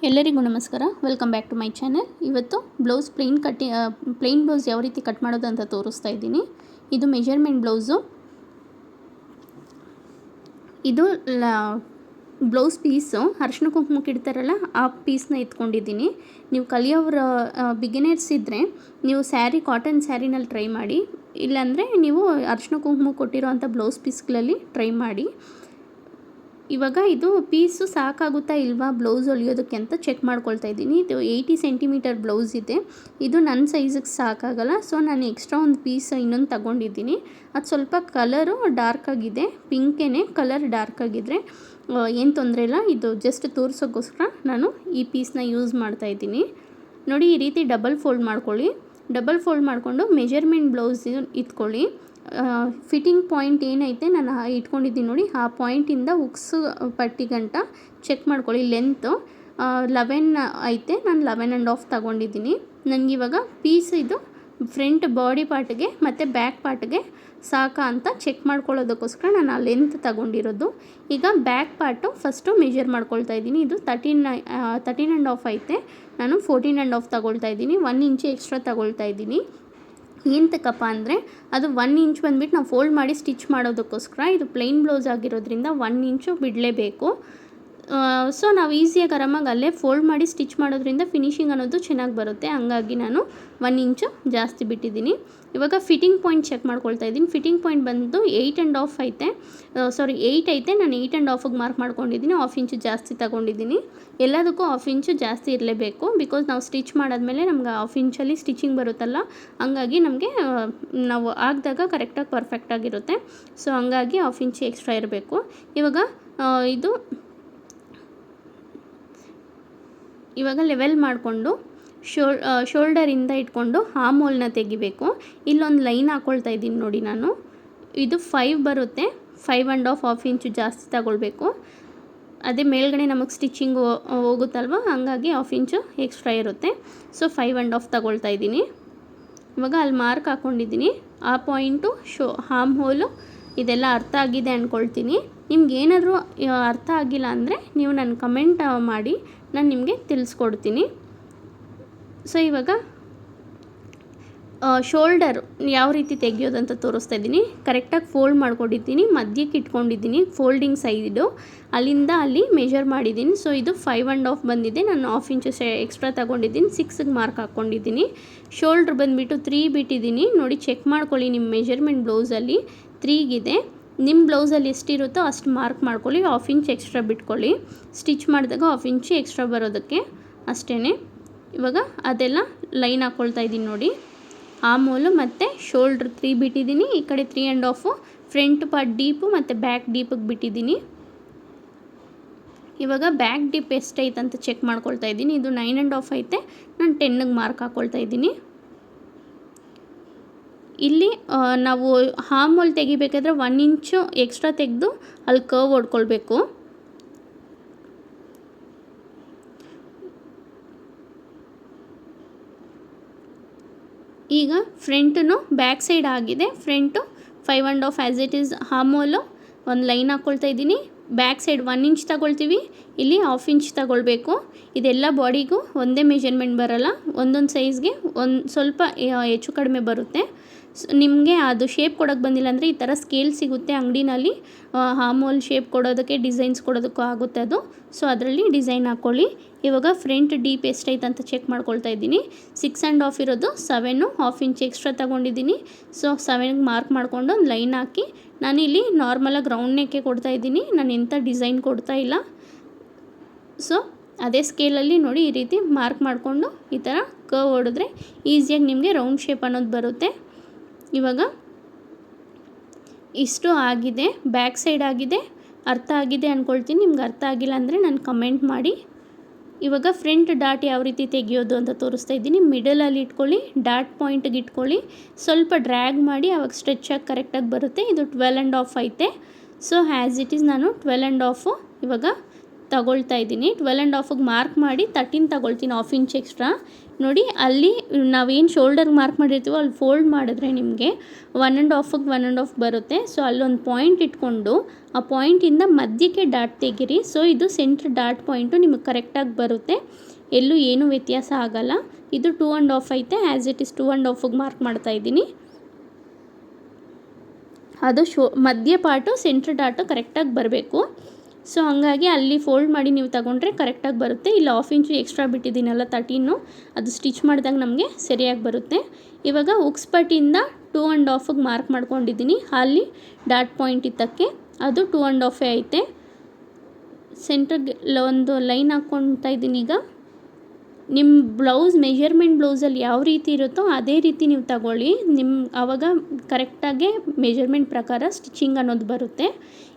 ಎಲ್ಲರಿಗೂ ನಮಸ್ಕಾರ. Welcome back to my channel. ಇವತ್ತು ಬ್ಲೌಸ್ ಪ್ಲೇನ್ ಬ್ಲೌಸ್ ಯಾವ ರೀತಿ ಕಟ್ ಮಾಡೋದು ಅಂತ ತೋರಿಸ್ತಾ ಇದ್ದೀನಿ. ಇದು ಮೆಜರ್ಮೆಂಟ್ ಬ್ಲೌಸು. ಇದು ಬ್ಲೌಸ್ ಪೀಸು ಅರಿಶಿನ ಕುಂಕುಮಕ್ಕೆ ಇಡ್ತಾರಲ್ಲ ಆ ಪೀಸ್ನ ಎತ್ಕೊಂಡಿದ್ದೀನಿ. ನೀವು ಕಲಿಯೋರ ಬಿಗಿನರ್ಸ್ ಇದ್ದರೆ ನೀವು ಕಾಟನ್ ಸ್ಯಾರಿನಲ್ಲಿ ಟ್ರೈ ಮಾಡಿ, ಇಲ್ಲಾಂದರೆ ನೀವು ಅರಿಶಿನ ಕುಂಕುಮ ಕೊಟ್ಟಿರೋ ಅಂಥ ಬ್ಲೌಸ್ ಪೀಸ್ಗಳಲ್ಲಿ ಟ್ರೈ ಮಾಡಿ. ಇವಾಗ ಇದು ಪೀಸು ಸಾಕಾಗುತ್ತಾ ಇಲ್ವಾ ಬ್ಲೌಸ್ ಹೊಲಿಯೋದಕ್ಕೆ ಅಂತ ಚೆಕ್ ಮಾಡ್ಕೊಳ್ತಾ ಇದ್ದೀನಿ. ಇದು 80 ಸೆಂಟಿಮೀಟರ್ ಬ್ಲೌಸ್ ಇದೆ. ಇದು ನನ್ನ ಸೈಜಿಗೆ ಸಾಕಾಗಲ್ಲ, ಸೊ ನಾನು ಎಕ್ಸ್ಟ್ರಾ ಒಂದು ಪೀಸ್ ಇನ್ನೊಂದು ತಗೊಂಡಿದ್ದೀನಿ. ಅದು ಸ್ವಲ್ಪ ಕಲರು ಡಾರ್ಕ್ ಆಗಿದೆ, ಪಿಂಕೇನೆ ಕಲರ್ ಡಾರ್ಕ್ ಆಗಿದ್ದರೆ ಏನು ತೊಂದರೆ ಇಲ್ಲ. ಇದು ಜಸ್ಟ್ ತೋರಿಸೋಕ್ಕೋಸ್ಕರ ನಾನು ಈ ಪೀಸ್ನ ಯೂಸ್ ಮಾಡ್ತಾಯಿದ್ದೀನಿ. ನೋಡಿ, ಈ ರೀತಿ ಡಬಲ್ ಫೋಲ್ಡ್ ಮಾಡ್ಕೊಳ್ಳಿ. ಡಬಲ್ ಫೋಲ್ಡ್ ಮಾಡಿಕೊಂಡು ಮೆಜರ್ಮೆಂಟ್ ಬ್ಲೌಸ್ ಇಟ್ಕೊಳ್ಳಿ. ಫಿಟ್ಟಿಂಗ್ ಪಾಯಿಂಟ್ ಏನೈತೆ ನಾನು ಇಟ್ಕೊಂಡಿದ್ದೀನಿ ನೋಡಿ, ಆ ಪಾಯಿಂಟಿಂದ ಉಕ್ಸು ಪಟ್ಟಿ ಗಂಟ ಚೆಕ್ ಮಾಡ್ಕೊಳ್ಳಿ. ಲೆಂತು 11 ಐತೆ, ನಾನು 11.5 ತಗೊಂಡಿದ್ದೀನಿ. ನನಗಿವಾಗ ಪೀಸ್ ಇದು ಫ್ರಂಟ್ ಬಾಡಿ ಪಾರ್ಟ್ಗೆ ಮತ್ತು ಬ್ಯಾಕ್ ಪಾರ್ಟ್ಗೆ ಸಾಕಾ ಅಂತ ಚೆಕ್ ಮಾಡ್ಕೊಳ್ಳೋದಕ್ಕೋಸ್ಕರ ನಾನು ಆ ಲೆಂತ್ ತಗೊಂಡಿರೋದು. ಈಗ ಬ್ಯಾಕ್ ಪಾರ್ಟು ಫಸ್ಟು ಮೆಜರ್ ಮಾಡ್ಕೊಳ್ತಾ ಇದ್ದೀನಿ. ಇದು 13.5 ಐತೆ, ನಾನು 14.5 ತಗೊಳ್ತಾ ಇದ್ದೀನಿ. 1 ಇಂಚು ಎಕ್ಸ್ಟ್ರಾ ತಗೊಳ್ತಾ ಇದ್ದೀನಿ. ಎಂತಕ್ಕಪ್ಪ ಅಂದರೆ ಅದು 1 ಇಂಚ್ ಬಂದುಬಿಟ್ಟು ನಾವು ಫೋಲ್ಡ್ ಮಾಡಿ ಸ್ಟಿಚ್ ಮಾಡೋದಕ್ಕೋಸ್ಕರ. ಇದು ಪ್ಲೈನ್ ಬ್ಲೌಸ್ ಆಗಿರೋದ್ರಿಂದ 1 ಇಂಚು ಬಿಡಲೇಬೇಕು. ಸೊ ನಾವು ಈಸಿಯಾಗಿ ಆರಾಮಾಗಿ ಅಲ್ಲೇ ಫೋಲ್ಡ್ ಮಾಡಿ ಸ್ಟಿಚ್ ಮಾಡೋದ್ರಿಂದ ಫಿನಿಶಿಂಗ್ ಅನ್ನೋದು ಚೆನ್ನಾಗಿ ಬರುತ್ತೆ. ಹಂಗಾಗಿ ನಾನು 1 ಇಂಚು ಜಾಸ್ತಿ ಬಿಟ್ಟಿದ್ದೀನಿ. ಇವಾಗ ಫಿಟ್ಟಿಂಗ್ ಪಾಯಿಂಟ್ ಚೆಕ್ ಮಾಡ್ಕೊಳ್ತಾ ಇದ್ದೀನಿ. ಫಿಟ್ಟಿಂಗ್ ಪಾಯಿಂಟ್ ಬಂದು 8.5 ಐತೆ, 8 ಐತೆ. ನಾನು 8.5ಗೆ ಮಾರ್ಕ್ ಮಾಡ್ಕೊಂಡಿದ್ದೀನಿ. 1/2 ಇಂಚು ಜಾಸ್ತಿ ತಗೊಂಡಿದ್ದೀನಿ. ಎಲ್ಲದಕ್ಕೂ 1/2 ಇಂಚು ಜಾಸ್ತಿ ಇರಲೇಬೇಕು, ಬಿಕಾಸ್ ನಾವು ಸ್ಟಿಚ್ ಮಾಡಾದ್ಮೇಲೆ ನಮ್ಗೆ 1/2 ಇಂಚಲ್ಲಿ ಸ್ಟಿಚಿಂಗ್ ಬರುತ್ತಲ್ಲ, ಹಂಗಾಗಿ ನಮಗೆ ನಾವು ಹಾಕಿದಾಗ ಕರೆಕ್ಟಾಗಿ ಪರ್ಫೆಕ್ಟಾಗಿರುತ್ತೆ. ಸೊ ಹಂಗಾಗಿ 1/2 ಇಂಚು ಎಕ್ಸ್ಟ್ರಾ ಇರಬೇಕು. ಇವಾಗ ಲೆವೆಲ್ ಮಾಡಿಕೊಂಡು ಶೋಲ್ಡರಿಂದ ಇಟ್ಕೊಂಡು ಆರ್ಮ್ ಹೋಲ್ನ ತೆಗಿಬೇಕು. ಇಲ್ಲೊಂದು ಲೈನ್ ಹಾಕ್ಕೊಳ್ತಾ ಇದ್ದೀನಿ ನೋಡಿ ನಾನು. ಇದು 5 ಬರುತ್ತೆ, 5.5 ಇಂಚು ಜಾಸ್ತಿ ತಗೊಳ್ಬೇಕು. ಅದೇ ಮೇಲ್ಗಡೆ ನಮಗೆ ಸ್ಟಿಚಿಂಗು ಹೋಗುತ್ತಲ್ವ, ಹಂಗಾಗಿ 1/2 ಇಂಚು ಎಕ್ಸ್ಟ್ರಾ ಇರುತ್ತೆ. ಸೊ 5.5 ತಗೊಳ್ತಾ ಇದ್ದೀನಿ. ಇವಾಗ ಅಲ್ಲಿ ಮಾರ್ಕ್ ಹಾಕ್ಕೊಂಡಿದ್ದೀನಿ. ಆ ಪಾಯಿಂಟು ಆರ್ಮ್ ಹೋಲು ಇದೆಲ್ಲ ಅರ್ಥ ಆಗಿದೆ ಅಂದ್ಕೊಳ್ತೀನಿ. ನಿಮ್ಗೆ ಏನಾದರೂ ಅರ್ಥ ಆಗಿಲ್ಲ ಅಂದರೆ ನೀವು ನನ್ನ ಕಮೆಂಟ್ ಮಾಡಿ, ನಾನು ನಿಮಗೆ ತಿಳಿಸ್ಕೊಡ್ತೀನಿ. ಸೊ ಇವಾಗ ಶೋಲ್ಡರ್ ಯಾವ ರೀತಿ ತೆಗಿಯೋದಂತ ತೋರಿಸ್ತಾ ಇದ್ದೀನಿ. ಕರೆಕ್ಟಾಗಿ ಫೋಲ್ಡ್ ಮಾಡ್ಕೊಂಡಿದ್ದೀನಿ, ಮಧ್ಯಕ್ಕೆ ಇಟ್ಕೊಂಡಿದ್ದೀನಿ ಫೋಲ್ಡಿಂಗ್ ಸೈಡು, ಅಲ್ಲಿಂದ ಅಲ್ಲಿ ಮೆಜರ್ ಮಾಡಿದ್ದೀನಿ. ಸೊ ಇದು 5.5 ಬಂದಿದೆ. ನಾನು 1/2 ಇಂಚು ಎಕ್ಸ್ಟ್ರಾ ತಗೊಂಡಿದ್ದೀನಿ. 6ಗೆ ಮಾರ್ಕ್ ಹಾಕ್ಕೊಂಡಿದ್ದೀನಿ. ಶೋಲ್ಡ್ರ್ ಬಂದುಬಿಟ್ಟು 3 ಬಿಟ್ಟಿದ್ದೀನಿ. ನೋಡಿ, ಚೆಕ್ ಮಾಡ್ಕೊಳ್ಳಿ. ನಿಮ್ಮ ಮೆಜರ್ಮೆಂಟ್ ಬ್ಲೌಸಲ್ಲಿ 3ಗಿದೆ. ನಿಮ್ಮ ಬ್ಲೌಸಲ್ಲಿ ಎಷ್ಟಿರುತ್ತೋ ಅಷ್ಟು ಮಾರ್ಕ್ ಮಾಡ್ಕೊಳ್ಳಿ. 1/2 ಇಂಚ್ ಎಕ್ಸ್ಟ್ರಾ ಬಿಟ್ಕೊಳ್ಳಿ. ಸ್ಟಿಚ್ ಮಾಡಿದಾಗ 1/2 ಇಂಚು ಎಕ್ಸ್ಟ್ರಾ ಬರೋದಕ್ಕೆ ಅಷ್ಟೇ. ಇವಾಗ ಅದೆಲ್ಲ ಲೈನ್ ಹಾಕ್ಕೊಳ್ತಾ ಇದ್ದೀನಿ ನೋಡಿ. ಆರ್ಮ್ ಹೋಲು ಮತ್ತು ಶೋಲ್ಡ್ರ್ 3 ಬಿಟ್ಟಿದ್ದೀನಿ. ಈ ಕಡೆ 3.5 ಫ್ರಂಟ್ ಪಾರ್ಟ್ ಡೀಪು ಮತ್ತು ಬ್ಯಾಕ್ ಡೀಪಿಗೆ ಬಿಟ್ಟಿದ್ದೀನಿ. ಇವಾಗ ಬ್ಯಾಕ್ ಡೀಪ್ ಎಷ್ಟೈತೆ ಅಂತ ಚೆಕ್ ಮಾಡ್ಕೊಳ್ತಾ ಇದ್ದೀನಿ. ಇದು 9.5 ಐತೆ, ನಾನು 10ಗೆ ಮಾರ್ಕ್ ಹಾಕ್ಕೊಳ್ತಾ ಇದ್ದೀನಿ. ಇಲ್ಲಿ ನಾವು ಆರ್ಮ್ ಹೋಲ್ ತೆಗಿಬೇಕಾದ್ರೆ 1 ಇಂಚು ಎಕ್ಸ್ಟ್ರಾ ತೆಗೆದು ಅಲ್ಲಿ ಕರ್ವ್ ಹೊಡ್ಕೊಳ್ಬೇಕು. ಈಗ ಫ್ರಂಟು ಬ್ಯಾಕ್ ಸೈಡ್ ಆಗಿದೆ. Front 5.5 as it is. Arm hole ಒಂದು ಲೈನ್ ಹಾಕ್ಕೊಳ್ತಾ ಇದ್ದೀನಿ. ಬ್ಯಾಕ್ ಸೈಡ್ 1 ಇಂಚ್ ತಗೊಳ್ತೀವಿ, ಇಲ್ಲಿ 1/2 ಇಂಚ್ ತಗೊಳ್ಬೇಕು. ಇದೆಲ್ಲ ಬಾಡಿಗೂ ಒಂದೇ ಮೆಜರ್ಮೆಂಟ್ ಬರೋಲ್ಲ, ಒಂದೊಂದು ಸೈಜ್ಗೆ ಸ್ವಲ್ಪ ಹೆಚ್ಚು ಕಡಿಮೆ ಬರುತ್ತೆ. ನಿಮಗೆ ಅದು ಶೇಪ್ ಕೊಡೋಕ್ಕೆ ಬಂದಿಲ್ಲ ಅಂದರೆ ಈ ಥರ ಸ್ಕೇಲ್ ಸಿಗುತ್ತೆ ಅಂಗಡಿನಲ್ಲಿ. ಆರ್ಮ್ ಹೋಲ್ ಶೇಪ್ ಕೊಡೋದಕ್ಕೆ, ಡಿಸೈನ್ಸ್ ಕೊಡೋದಕ್ಕೂ ಆಗುತ್ತೆ ಅದು. ಸೊ ಅದರಲ್ಲಿ ಡಿಸೈನ್ ಹಾಕ್ಕೊಳ್ಳಿ. ಇವಾಗ ಫ್ರಂಟ್ ಡೀಪ್ ಎಷ್ಟೈತೆ ಅಂತ ಚೆಕ್ ಮಾಡ್ಕೊಳ್ತಾ ಇದ್ದೀನಿ. 6.5 ಇರೋದು 7, 1/2 ಇಂಚ್ ಎಕ್ಸ್ಟ್ರಾ ತಗೊಂಡಿದ್ದೀನಿ. ಸೊ 7ಗೆ ಮಾರ್ಕ್ ಮಾಡಿಕೊಂಡು ಒಂದು ಲೈನ್ ಹಾಕಿ ನಾನಿಲ್ಲಿ ನಾರ್ಮಲಾಗಿ ರೌಂಡ್ ನೆಕ್ಕೆ ಕೊಡ್ತಾ ಇದ್ದೀನಿ. ನಾನು ಎಂಥ ಡಿಸೈನ್ ಕೊಡ್ತಾ ಇಲ್ಲ. ಸೊ ಅದೇ ಸ್ಕೇಲಲ್ಲಿ ನೋಡಿ, ಈ ರೀತಿ ಮಾರ್ಕ್ ಮಾಡಿಕೊಂಡು ಈ ಥರ ಕರ್ವ್ ಹೊಡೆದ್ರೆ ಈಸಿಯಾಗಿ ನಿಮಗೆ ರೌಂಡ್ ಶೇಪ್ ಅನ್ನೋದು ಬರುತ್ತೆ. ಇವಾಗ ಇಷ್ಟು ಆಗಿದೆ, ಬ್ಯಾಕ್ ಸೈಡ್ ಆಗಿದೆ. ಅರ್ಥ ಆಗಿದೆ ಅಂದ್ಕೊಳ್ತೀನಿ. ನಿಮ್ಗೆ ಅರ್ಥ ಆಗಿಲ್ಲ ಅಂದರೆ ನಾನು ಕಮೆಂಟ್ ಮಾಡಿ. ಇವಾಗ ಫ್ರಂಟ್ ಡಾಟ್ ಯಾವ ರೀತಿ ತೆಗಿಯೋದು ಅಂತ ತೋರಿಸ್ತಾ ಇದ್ದೀನಿ. ಮಿಡಲಲ್ಲಿ ಇಟ್ಕೊಳ್ಳಿ, ಡಾಟ್ ಪಾಯಿಂಟಿಗೆ ಇಟ್ಕೊಳ್ಳಿ, ಸ್ವಲ್ಪ ಡ್ರ್ಯಾಗ್ ಮಾಡಿ, ಆವಾಗ ಸ್ಟ್ರೆಚಾಗಿ ಕರೆಕ್ಟಾಗಿ ಬರುತ್ತೆ. ಇದು 12.5 ಐತೆ. ಸೊ ಆ್ಯಸ್ ಇಟ್ ಈಸ್ ನಾನು 12.5 ಇವಾಗ ತಗೊಳ್ತಾ ಇದ್ದೀನಿ. 12.5ಗೆ ಮಾರ್ಕ್ ಮಾಡಿ 13 ತಗೊಳ್ತೀನಿ, 1/2 ಇಂಚ್ ಎಕ್ಸ್ಟ್ರಾ. ನೋಡಿ ಅಲ್ಲಿ ನಾವೇನು ಶೋಲ್ಡರ್ಗೆ ಮಾರ್ಕ್ ಮಾಡಿರ್ತೀವೋ ಅಲ್ಲಿ ಫೋಲ್ಡ್ ಮಾಡಿದ್ರೆ ನಿಮಗೆ 1.5ಗೆ 1.5 ಬರುತ್ತೆ. ಸೊ ಅಲ್ಲೊಂದು ಪಾಯಿಂಟ್ ಇಟ್ಕೊಂಡು ಆ ಪಾಯಿಂಟಿಂದ ಮಧ್ಯಕ್ಕೆ ಡಾಟ್ ತೆಗೀರಿ. ಸೊ ಇದು ಸೆಂಟ್ರ್ ಡಾಟ್ ಪಾಯಿಂಟು ನಿಮಗೆ ಕರೆಕ್ಟಾಗಿ ಬರುತ್ತೆ, ಎಲ್ಲೂ ಏನೂ ವ್ಯತ್ಯಾಸ ಆಗಲ್ಲ. ಇದು 2.5 ಐತೆ, ಆ್ಯಸ್ ಇಟ್ ಇಸ್ 2.5ಗೆ ಮಾರ್ಕ್ ಮಾಡ್ತಾಯಿದ್ದೀನಿ. ಅದು ಮಧ್ಯ ಪಾರ್ಟು ಸೆಂಟ್ರ್ ಡಾಟು ಕರೆಕ್ಟಾಗಿ ಬರಬೇಕು. ಸೊ ಹಂಗಾಗಿ ಅಲ್ಲಿ ಫೋಲ್ಡ್ ಮಾಡಿ ನೀವು ತಗೊಂಡ್ರೆ ಕರೆಕ್ಟಾಗಿ ಬರುತ್ತೆ. ಇಲ್ಲಿ 1/2 ಇಂಚು ಎಕ್ಸ್ಟ್ರಾ ಬಿಟ್ಟಿದ್ದೀನಲ್ಲ 13, ಅದು ಸ್ಟಿಚ್ ಮಾಡಿದಾಗ ನಮಗೆ ಸರಿಯಾಗಿ ಬರುತ್ತೆ. ಇವಾಗ ಉಕ್ಸ್ಪಟ್ಟಿಂದ 2.5ಗೆ ಮಾರ್ಕ್ ಮಾಡ್ಕೊಂಡಿದ್ದೀನಿ. ಅಲ್ಲಿ ಡಾಟ್ ಪಾಯಿಂಟ್ ಇತ್ತಕ್ಕೆ ಅದು 2.5 ಐತೆ. ಸೆಂಟ್ರಿಗೆ ಒಂದು ಲೈನ್ ಹಾಕ್ಕೊಳ್ತಾ ಇದ್ದೀನಿ. ಈಗ ನಿಮ್ಮ ಬ್ಲೌಸ್ ಮೆಜರ್ಮೆಂಟ್ ಬ್ಲೌಸಲ್ಲಿ ಯಾವ ರೀತಿ ಇರುತ್ತೋ ಅದೇ ರೀತಿ ನೀವು ತಗೊಳ್ಳಿ. ಆವಾಗ ಕರೆಕ್ಟಾಗಿ ಮೆಜರ್ಮೆಂಟ್ ಪ್ರಕಾರ ಸ್ಟಿಚಿಂಗ್ ಅನ್ನೋದು ಬರುತ್ತೆ.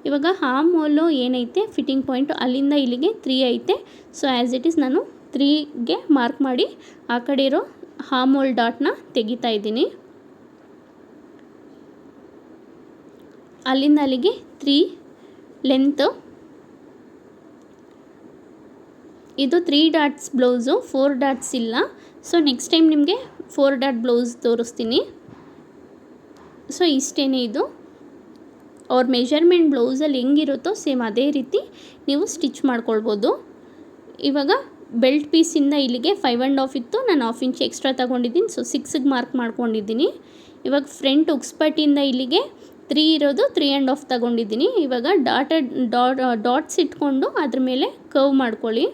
ಇವಾಗ ಆರ್ಮ್ ಹೋಲು ಏನೈತೆ ಫಿಟ್ಟಿಂಗ್ ಪಾಯಿಂಟು ಅಲ್ಲಿಂದ ಇಲ್ಲಿಗೆ 3 ಐತೆ. ಸೊ ಆ್ಯಸ್ ಇಟ್ ಈಸ್ ನಾನು 3ಗೆ ಮಾರ್ಕ್ ಮಾಡಿ ಆ ಕಡೆ ಇರೋ ಆರ್ಮ್ ಹೋಲ್ ಡಾಟ್ನ ತೆಗಿತಾ ಇದ್ದೀನಿ. ಅಲ್ಲಿಂದ ಅಲ್ಲಿಗೆ 3 ಲೆಂತು. ಇದು 3 ಡಾಟ್ಸ್ ಬ್ಲೌಸು, 4 ಡಾಟ್ಸ್ ಇಲ್ಲ. ಸೊ ನೆಕ್ಸ್ಟ್ ಟೈಮ್ ನಿಮಗೆ 4 ಡಾಟ್ ಬ್ಲೌಸ್ ತೋರಿಸ್ತೀನಿ. ಸೊ ಇಷ್ಟೇ, ಇದು ಅವ್ರ ಮೆಜರ್ಮೆಂಟ್ ಬ್ಲೌಸಲ್ಲಿ ಹೆಂಗಿರುತ್ತೋ ಸೇಮ್ ಅದೇ ರೀತಿ ನೀವು ಸ್ಟಿಚ್ ಮಾಡ್ಕೊಳ್ಬೋದು. ಇವಾಗ ಬೆಲ್ಟ್ ಪೀಸಿಂದ ಇಲ್ಲಿಗೆ 5.5 ಇತ್ತು, ನಾನು 1/2 ಇಂಚ್ ಎಕ್ಸ್ಟ್ರಾ ತೊಗೊಂಡಿದ್ದೀನಿ. ಸೊ 6ಗೆ ಮಾರ್ಕ್ ಮಾಡ್ಕೊಂಡಿದ್ದೀನಿ. ಇವಾಗ ಫ್ರಂಟ್ ಉಕ್ಸ್ಪಟ್ಟಿಂದ ಇಲ್ಲಿಗೆ 3 ಇರೋದು 3.5 ತೊಗೊಂಡಿದ್ದೀನಿ. ಇವಾಗ ಡಾಟ್ಸ್ ಇಟ್ಕೊಂಡು ಅದ್ರ ಮೇಲೆ ಕರ್ವ್ ಮಾಡ್ಕೊಳ್ಳಿ.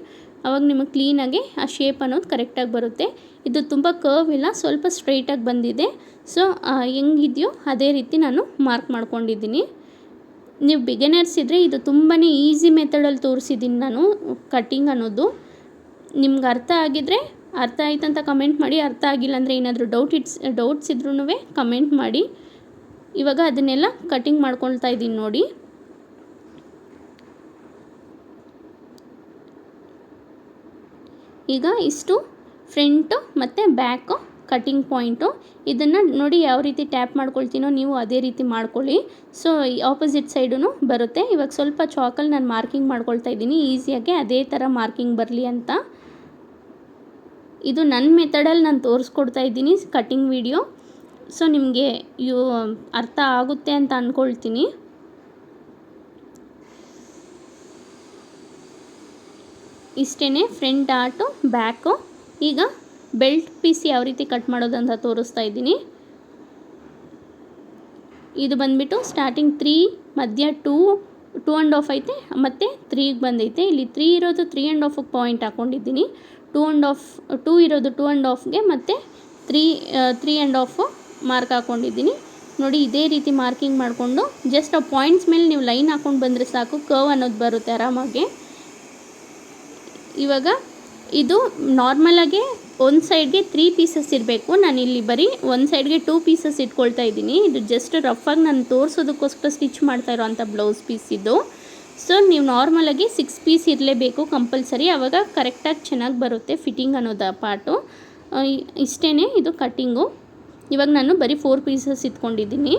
ಆವಾಗ ನಿಮಗೆ ಕ್ಲೀನಾಗಿ ಆ ಶೇಪ್ ಅನ್ನೋದು ಕರೆಕ್ಟಾಗಿ ಬರುತ್ತೆ. ಇದು ತುಂಬ ಕರ್ವ್ ಇಲ್ಲ, ಸ್ವಲ್ಪ ಸ್ಟ್ರೈಟಾಗಿ ಬಂದಿದೆ. ಸೊ ಹೆಂಗಿದೆಯೋ ಅದೇ ರೀತಿ ನಾನು ಮಾರ್ಕ್ ಮಾಡ್ಕೊಂಡಿದ್ದೀನಿ. ನೀವು ಬಿಗಿನರ್ಸ್ ಇದ್ದರೆ ಇದು ತುಂಬಾ ಈಸಿ ಮೆಥಡಲ್ಲಿ ತೋರಿಸಿದ್ದೀನಿ ನಾನು ಕಟ್ಟಿಂಗ್ ಅನ್ನೋದು. ನಿಮ್ಗೆ ಅರ್ಥ ಆಗಿದ್ದರೆ ಅರ್ಥ ಆಯ್ತಂತ ಕಮೆಂಟ್ ಮಾಡಿ, ಅರ್ಥ ಆಗಿಲ್ಲ ಅಂದರೆ ಏನಾದರೂ ಡೌಟ್ಸ್ ಇದ್ರೂ ಕಮೆಂಟ್ ಮಾಡಿ. ಇವಾಗ ಅದನ್ನೆಲ್ಲ ಕಟ್ಟಿಂಗ್ ಮಾಡ್ಕೊಳ್ತಾ ಇದ್ದೀನಿ ನೋಡಿ. ಈಗ ಇಷ್ಟು ಫ್ರಂಟು ಮತ್ತು ಬ್ಯಾಕು ಕಟ್ಟಿಂಗ್ ಪಾಯಿಂಟು. ಇದನ್ನು ನೋಡಿ ಯಾವ ರೀತಿ ಟ್ಯಾಪ್ ಮಾಡ್ಕೊಳ್ತೀನೋ ನೀವು ಅದೇ ರೀತಿ ಮಾಡ್ಕೊಳ್ಳಿ. ಸೊ ಆಪೋಸಿಟ್ ಸೈಡೂ ಬರುತ್ತೆ. ಇವಾಗ ಸ್ವಲ್ಪ ಚಾಕಲ್ಲಿ ನಾನು ಮಾರ್ಕಿಂಗ್ ಮಾಡ್ಕೊಳ್ತಾ ಇದ್ದೀನಿ, ಈಸಿಯಾಗಿ ಅದೇ ಥರ ಮಾರ್ಕಿಂಗ್ ಬರಲಿ ಅಂತ. ಇದು ನನ್ನ ಮೆಥಡಲ್ಲಿ ನಾನು ತೋರಿಸ್ಕೊಡ್ತಾ ಇದ್ದೀನಿ ಕಟ್ಟಿಂಗ್ ವಿಡಿಯೋ. ಸೊ ನಿಮಗೆ ಅರ್ಥ ಆಗುತ್ತೆ ಅಂತ ಅಂದ್ಕೊಳ್ತೀನಿ. ಇಷ್ಟೇ ಫ್ರಂಟ್ ಡಾಟು ಬ್ಯಾಕು. ಈಗ ಬೆಲ್ಟ್ ಪೀಸ್ ಯಾವ ರೀತಿ ಕಟ್ ಮಾಡೋದು ಅಂತ ತೋರಿಸ್ತಾ ಇದ್ದೀನಿ. ಇದು ಬಂದುಬಿಟ್ಟು ಸ್ಟಾರ್ಟಿಂಗ್ 3, ಮಧ್ಯ 2.5 ಐತೆ, ಮತ್ತು 3ಗೆ ಬಂದೈತೆ. ಇಲ್ಲಿ 3 ಇರೋದು 3.5 ಪಾಯಿಂಟ್ ಹಾಕ್ಕೊಂಡಿದ್ದೀನಿ. 2 ಇರೋದು 2.5ಗೆ ಮತ್ತು 3.5 ಮಾರ್ಕ್ ಹಾಕ್ಕೊಂಡಿದ್ದೀನಿ. ನೋಡಿ ಇದೇ ರೀತಿ ಮಾರ್ಕಿಂಗ್ ಮಾಡಿಕೊಂಡು ಜಸ್ಟ್ ಆ ಪಾಯಿಂಟ್ಸ್ ಮೇಲೆ ನೀವು ಲೈನ್ ಹಾಕ್ಕೊಂಡು ಬಂದರೆ ಸಾಕು, ಕರ್ವ್ ಅನ್ನೋದು ಬರುತ್ತೆ ಆರಾಮಾಗಿ. ಇವಾಗ ಇದು ನಾರ್ಮಲಾಗಿ ಒಂದು ಸೈಡ್ಗೆ 3 ಪೀಸಸ್ ಇರಬೇಕು. ನಾನಿಲ್ಲಿ ಬರೀ ಒಂದು ಸೈಡ್ಗೆ 2 ಪೀಸಸ್ ಇಟ್ಕೊಳ್ತಾ ಇದ್ದೀನಿ. ಇದು ಜಸ್ಟ್ ರಫಾಗಿ ನಾನು ತೋರಿಸೋದಕ್ಕೋಸ್ಕರ ಸ್ಟಿಚ್ ಮಾಡ್ತಾ ಇರೋವಂಥ ಬ್ಲೌಸ್ ಪೀಸ್ ಇದು. ಸೊ ನೀವು ನಾರ್ಮಲಾಗಿ 6 ಪೀಸ್ ಇರಲೇಬೇಕು ಕಂಪಲ್ಸರಿ, ಆವಾಗ ಕರೆಕ್ಟಾಗಿ ಚೆನ್ನಾಗಿ ಬರುತ್ತೆ ಫಿಟ್ಟಿಂಗ್ ಅನ್ನೋದು ಪಾರ್ಟು. ಇಷ್ಟೇ ಇದು ಕಟ್ಟಿಂಗು. ಇವಾಗ ನಾನು ಬರೀ 4 ಪೀಸಸ್ ಇಟ್ಕೊಂಡಿದ್ದೀನಿ.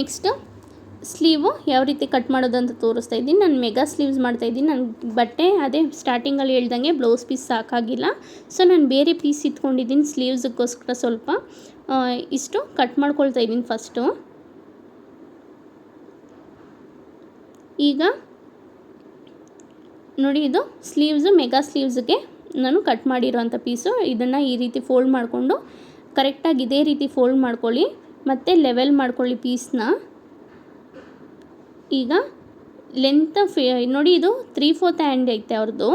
ನೆಕ್ಸ್ಟು ಸ್ಲೀವು ಯಾವ ರೀತಿ ಕಟ್ ಮಾಡೋದು ಅಂತ ತೋರಿಸ್ತಾ ಇದ್ದೀನಿ. ನಾನು ಮೆಗಾ ಸ್ಲೀವ್ಸ್ ಮಾಡ್ತಾಯಿದ್ದೀನಿ. ನನ್ನ ಬಟ್ಟೆ ಅದೇ ಸ್ಟಾರ್ಟಿಂಗಲ್ಲಿ ಹೇಳ್ದಂಗೆ ಬ್ಲೌಸ್ ಪೀಸ್ ಸಾಕಾಗಿಲ್ಲ. ಸೊ ನಾನು ಬೇರೆ ಪೀಸ್ ಇಟ್ಕೊಂಡಿದ್ದೀನಿ ಸ್ಲೀವ್ಸ್ಗೋಸ್ಕರ. ಸ್ವಲ್ಪ ಇಷ್ಟು ಕಟ್ ಮಾಡ್ಕೊಳ್ತಾ ಇದ್ದೀನಿ ಫಸ್ಟು. ಈಗ ನೋಡಿ ಇದು ಸ್ಲೀವ್ಸು, ಮೆಗಾ ಸ್ಲೀವ್ಸ್ಗೆ ನಾನು ಕಟ್ ಮಾಡಿರೋವಂಥ ಪೀಸು. ಇದನ್ನು ಈ ರೀತಿ ಫೋಲ್ಡ್ ಮಾಡಿಕೊಂಡು ಕರೆಕ್ಟಾಗಿ ಇದೇ ರೀತಿ ಫೋಲ್ಡ್ ಮಾಡ್ಕೊಳ್ಳಿ ಮತ್ತು ಲೆವೆಲ್ ಮಾಡ್ಕೊಳ್ಳಿ ಪೀಸ್ನ. ಈಗ ಲೆಂತ್ ನೋಡಿ ಇದು 3/4 ಹ್ಯಾಂಡ್ ಐತೆ ಅವ್ರದ್ದು.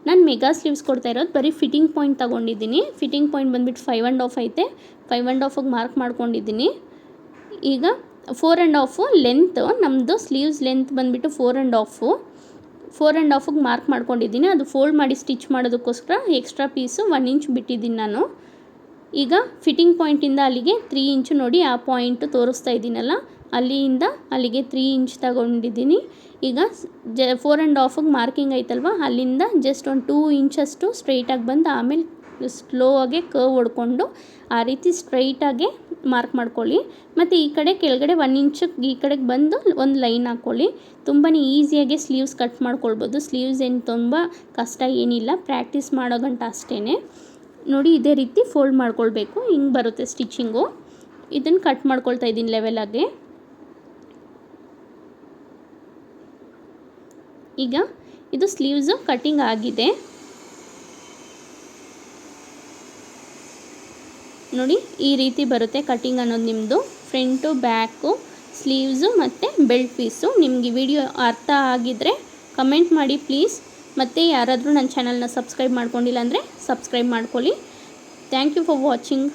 ನಾನು ಮೆಗಾ ಸ್ಲೀವ್ಸ್ ಕೊಡ್ತಾ ಇರೋದು ಬರೀ ಫಿಟ್ಟಿಂಗ್ ಪಾಯಿಂಟ್ ತೊಗೊಂಡಿದ್ದೀನಿ. ಫಿಟ್ಟಿಂಗ್ ಪಾಯಿಂಟ್ ಬಂದುಬಿಟ್ಟು 5.5 ಐತೆ, 5.5ಗೆ ಮಾರ್ಕ್ ಮಾಡ್ಕೊಂಡಿದ್ದೀನಿ. ಈಗ 4.5 ಲೆಂತ್, ನಮ್ಮದು ಸ್ಲೀವ್ಸ್ ಲೆಂತ್ ಬಂದುಬಿಟ್ಟು 4.5ಗೆ ಮಾರ್ಕ್ ಮಾಡ್ಕೊಂಡಿದ್ದೀನಿ. ಅದು ಫೋಲ್ಡ್ ಮಾಡಿ ಸ್ಟಿಚ್ ಮಾಡೋದಕ್ಕೋಸ್ಕರ ಎಕ್ಸ್ಟ್ರಾ ಪೀಸು 1 ಇಂಚ್ ಬಿಟ್ಟಿದ್ದೀನಿ ನಾನು. ಈಗ ಫಿಟ್ಟಿಂಗ್ ಪಾಯಿಂಟಿಂದ ಅಲ್ಲಿಗೆ 3 ಇಂಚು ನೋಡಿ ಆ ಪಾಯಿಂಟು ತೋರಿಸ್ತಾ ಇದ್ದೀನಲ್ಲ, ಅಲ್ಲಿಂದ ಅಲ್ಲಿಗೆ 3 ಇಂಚ್ ತಗೊಂಡಿದ್ದೀನಿ. ಈಗ 4.5ಗೆ ಮಾರ್ಕಿಂಗ್ ಐತಲ್ವ, ಅಲ್ಲಿಂದ ಜಸ್ಟ್ ಒಂದು 2 ಇಂಚಷ್ಟು ಸ್ಟ್ರೈಟಾಗಿ ಬಂದು ಆಮೇಲೆ ಸ್ಲೋ ಆಗಿ ಕರ್ವ್ ಹೊಡ್ಕೊಂಡು ಆ ರೀತಿ ಸ್ಟ್ರೈಟಾಗಿ ಮಾರ್ಕ್ ಮಾಡ್ಕೊಳ್ಳಿ. ಮತ್ತು ಈ ಕಡೆ ಕೆಳಗಡೆ 1 ಇಂಚ್ ಈ ಕಡೆಗೆ ಬಂದು ಒಂದು ಲೈನ್ ಹಾಕ್ಕೊಳ್ಳಿ. ತುಂಬಾ ಈಸಿಯಾಗಿ ಸ್ಲೀವ್ಸ್ ಕಟ್ ಮಾಡ್ಕೊಳ್ಬೋದು. ಸ್ಲೀವ್ಸ್ ಏನು ತುಂಬ ಕಷ್ಟ ಏನಿಲ್ಲ, ಪ್ರಾಕ್ಟೀಸ್ ಮಾಡೋ ಗಂಟ ಅಷ್ಟೇ. ನೋಡಿ ಇದೇ ರೀತಿ ಫೋಲ್ಡ್ ಮಾಡ್ಕೊಳ್ಬೇಕು. ಹಿಂಗೆ ಬರುತ್ತೆ ಸ್ಟಿಚಿಂಗು. ಇದನ್ನು ಕಟ್ ಮಾಡ್ಕೊಳ್ತಾ ಇದ್ದೀನಿ ಲೆವೆಲಾಗೆ. ಈಗ ಇದು ಸ್ಲೀವ್ಸು ಕಟ್ಟಿಂಗ್ ಆಗಿದೆ. ನೋಡಿ ಈ ರೀತಿ ಬರುತ್ತೆ ಕಟ್ಟಿಂಗ್ ಅನ್ನೋದು ನಿಮ್ಮದು. ಫ್ರಂಟು, ಬ್ಯಾಕು, ಸ್ಲೀವ್ಸು ಮತ್ತು ಬೆಲ್ಟ್ ಪೀಸು. ನಿಮಗೆ ವಿಡಿಯೋ ಅರ್ಥ ಆಗಿದ್ದರೆ ಕಮೆಂಟ್ ಮಾಡಿ ಪ್ಲೀಸ್. ಮತ್ತು ಯಾರಾದರೂ ನನ್ನ ಚಾನಲ್ನ ಸಬ್ಸ್ಕ್ರೈಬ್ ಮಾಡ್ಕೊಂಡಿಲ್ಲ ಅಂದರೆ ಸಬ್ಸ್ಕ್ರೈಬ್ ಮಾಡ್ಕೊಳ್ಳಿ. Thank you for watching.